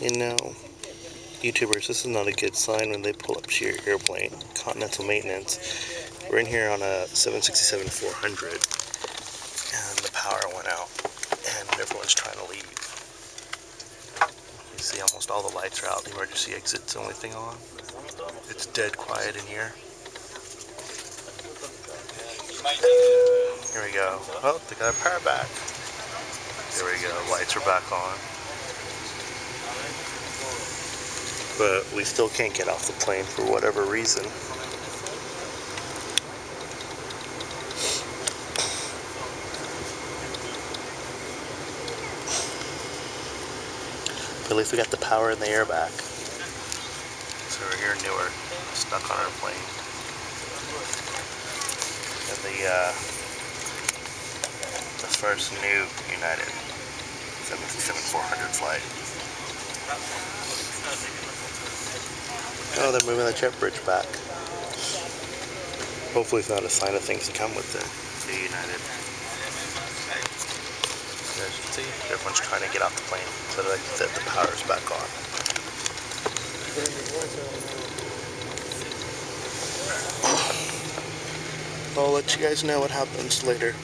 You know, YouTubers, this is not a good sign when they pull up to your airplane. Continental maintenance. We're in here on a 767-400, and the power went out, and everyone's trying to leave. You see almost all the lights are out. The emergency exit's the only thing on. It's dead quiet in here. Here we go. Oh, they got our power back. There we go. Lights are back on. But we still can't get off the plane for whatever reason. But at least we got the power and the air back. So we're here in Newark, stuck on our plane. And the first new United 767-400 flight. Oh, they're moving the jet bridge back. Hopefully it's not a sign of things to come with the United. As you can see, everyone's trying to get off the plane so that the power's back on. I'll let you guys know what happens later.